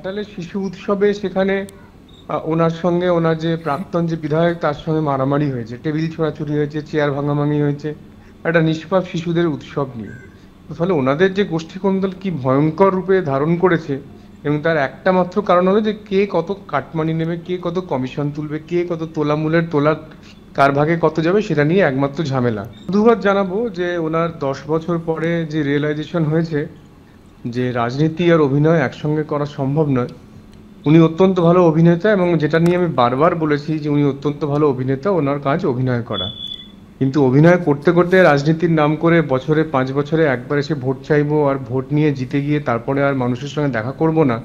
তাহলে শিশু উৎসবে সেখানে ওনার সঙ্গে ওনার যে প্রাক্তন যে বিধায়ক তার সঙ্গে মারামারি হয়েছে, টেবিল ছোড়াছুড়ি হয়েছে, চেয়ার ভাঙাভাঙি হয়েছে একটা নিষ্পাপ শিশুদের উৎসব নিয়ে। ফলে ওনাদের যে গোষ্ঠী কোন্দল কি ভয়ঙ্কর রূপে ধারণ করেছে, এবং তার একটা মাত্র কারণ হলো যে কে কত কাটমানি নেবে, কে কত কমিশন তুলবে, কে কত তোলামূলের তোলা কার ভাগে কত যাবে, সেটা নিয়ে একমাত্র ঝামেলা। ধন্যবাদ জানাবো যে ওনার 10 বছর পরে যে রিয়েলাইজেশন হয়েছে যে রাজনীতি আর অভিনয় একসঙ্গে করা সম্ভব নয়। উনি অত্যন্ত ভালো অভিনেতা, এবং যেটা নিয়ে আমি বারবার বলেছি যে উনি অত্যন্ত ভালো অভিনেতা, ওনার কাজ অভিনয় করা। কিন্তু অভিনয় করতে করতে রাজনীতির নাম করে বছরে 5 বছরে একবার এসে ভোট চাইবো, আর ভোট নিয়ে জিতে গিয়ে তারপরে আর মানুষের সঙ্গে দেখা করব না,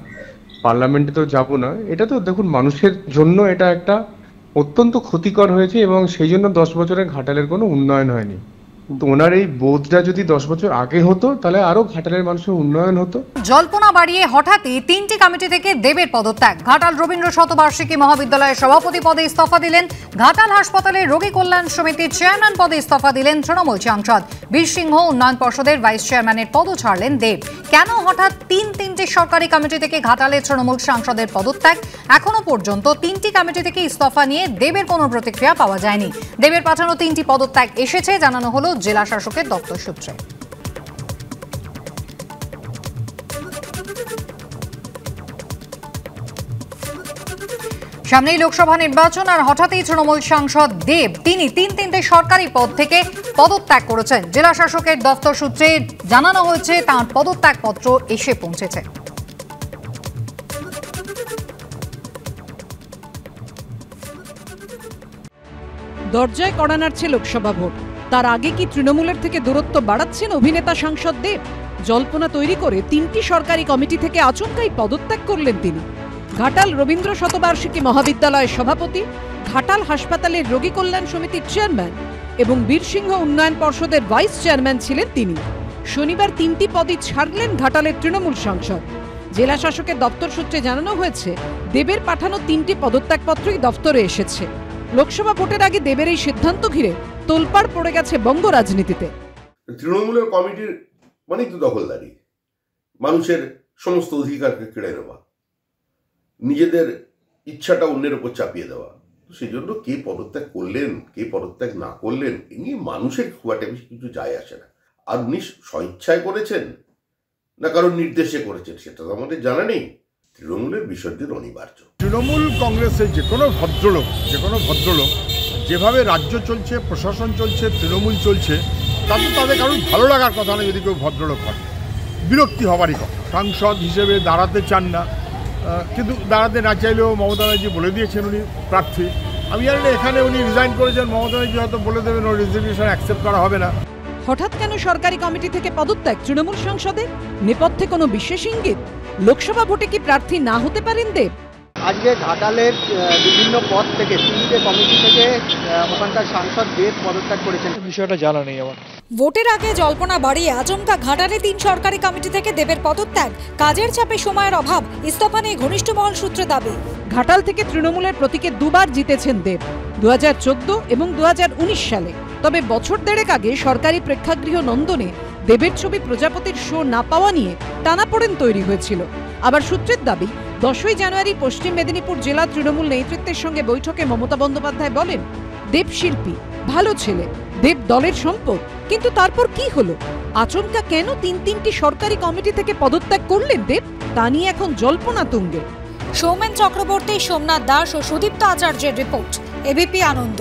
পার্লামেন্টে তো যাব না, এটা তো দেখুন মানুষের জন্য এটা একটা অত্যন্ত ক্ষতিকর হয়েছে, এবং সেই জন্য 10 বছরে ঘাটালের কোনো উন্নয়ন হয়নি। কিন্তু ওনার এই বোধটা যদি 10 বছর আগে হতো তাহলে আরো ঘাটালের মানুষের উন্নয়ন হতো। জল্পনা বাড়িয়ে হঠাৎই 3টি কমিটি থেকে দেবের পদত্যাগ। ঘাটাল রবীন্দ্র শতবার্ষিকী মহাবিদ্যালয়ের সভাপতি পদে ইস্তফা দিলেন। ঘাটাল হাসপাতালের রোগী কল্যাণ সমিতির চেয়ারম্যান পদে ইস্তফা দিলেন তৃণমূল সাংসদ। বীরসিংহ উন্নয়ন পর্ষদের ভাইস চেয়ারম্যানের পদও ছাড়লেন দেব। কেন হঠাৎ তিনটি সরকারি কমিটি থেকে ঘাটালের তৃণমূল সাংসদের পদত্যাগ? এখনো পর্যন্ত 3টি কমিটি থেকে ইস্তফা নিয়ে দেবের কোনো প্রতিক্রিয়া পাওয়া যায়নি। দেবের পাঠানো 3টি পদত্যাগ এসেছে জানানো হলো জেলা শাসকের দপ্তর সূত্রে। সামনেই লোকসভা নির্বাচন, আর হঠাৎই তৃণমূল সাংসদ দেব তিনি তিনটে সরকারি পদ থেকে পদত্যাগ করেছেন। জেলা শাসকের দপ্তর সূত্রে জানানো হয়েছে তাঁর পদত্যাগ পত্র এসে পৌঁছেছে। দরজায় কড়া নাড়ছে লোকসভা ভোট, তার আগে কি তৃণমূলের থেকে দূরত্ব বাড়াচ্ছেন অভিনেতা সাংসদ দেব? জল্পনা তৈরি করে 3টি সরকারি কমিটি থেকে আচমকাই পদত্যাগ করলেন তিনি। ঘাটাল রবীন্দ্র শতবার্ষিকী মহাবিদ্যালয়ের সভাপতি, ঘাটাল হাসপাতালের রোগী কল্যাণ সমিতির চেয়ারম্যান এবং বীরসিংহ উন্নয়ন পর্ষদের ভাইস চেয়ারম্যান ছিলেন তিনি। শনিবার 3টি পদই ছাড়লেন ঘাটালের তৃণমূল সাংসদ। জেলা শাসকের দপ্তর সূত্রে জানানো হয়েছে দেবের পাঠানো 3টি পদত্যাগপত্রই দপ্তরে এসেছে। লোকসভা ভোটের আগে দেবের এই সিদ্ধান্ত ঘিরে তোলপাড় পড়ে গেছে বঙ্গ রাজনীতিতে। তৃণমূলের কমিটির মানে তো দখলদারি, মানুষের সমস্ত অধিকারকে কেড়ে নেওয়া, নিজেদের ইচ্ছাটা অন্যের উপর চাপিয়ে দেওয়া। সেই জন্য কে পদত্যাগ করলেন, কে পদত্যাগ না করলেন, এ নিয়ে মানুষের খুব একটা বেশি কিছু যায় আসে না। আর উনি স্বইচ্ছায় করেছেন না কারণ নির্দেশে করেছেন সেটা তো আমাদের জানা নেই। তৃণমূলের বিসর্জন অনিবার্য। তৃণমূল কংগ্রেসের যে কোনো ভদ্রলোক যেভাবে রাজ্য চলছে, প্রশাসন চলছে, তৃণমূল চলছে, তাতে তাদের কারণ ভালো লাগার কথা না। যদি কেউ ভদ্রলোক হয়, বিরক্তি হবারই কথা। সাংসদ হিসেবে দাঁড়াতে চান না, কিন্তু দাঁড়াতে না চাইলেও মমতা ব্যানার্জি বলে দিয়েছেন উনি প্রার্থী। আমি জানি না এখানে উনি রিজাইন করেছেন, মমতা ব্যানার্জি হয়তো বলে দেবেন ওর রেজিগনেশন অ্যাকসেপ্ট করা হবে না। হঠাৎ কেন সরকারি কমিটি থেকে পদত্যাগ তৃণমূল সাংসদের? নেপথ্যে কোনো বিশেষ ইঙ্গিত? লোকসভা ভোটে কি প্রার্থী না হতে পারেন দেব? আজকে ঘাটালের বিভিন্ন পদ থেকে 3টে কমিটি থেকে ওখানকার সাংসদ দেব পদত্যাগ করেছেন। বিষয়টা জানা নেই আমার। ভোটের আগে জল্পনা বাড়িয়ে আচমকা ঘাটালে 3 সরকারি কমিটি থেকে দেবের পদত্যাগ। কাজের চাপে সময়ের অভাব, ইস্তফা নিয়ে ঘনিষ্ঠ মহল সূত্রে দাবি। ঘাটাল থেকে তৃণমূলের প্রতীকে 2বার জিতেছেন দেব, 2014 এবং 2019 সালে। তবে বছর দেড়েক আগে সরকারি প্রেক্ষাগৃহ নন্দনে দেবের ছবি প্রজাপতির শো না পাওয়া নিয়ে টানাপোড়েন তৈরি হয়েছিল। আবার সূত্রের দাবি 10ই জানুয়ারি পশ্চিম মেদিনীপুর জেলা তৃণমূল নেতৃত্বের সঙ্গে বৈঠকে মমতা বন্দ্যোপাধ্যায় বলেন, দেব শিল্পী, ভালো ছেলে, দেব দলের সম্পদ। কিন্তু তারপর কি হলো? আচমকা কেন 3টি সরকারি কমিটি থেকে পদত্যাগ করলেন দেব? তা নিয়ে এখন জল্পনা তুঙ্গে। সৌমেন চক্রবর্তী, সোমনাথ দাস ও সুদীপ্ত আচার্যের রিপোর্ট, এবিপি আনন্দ।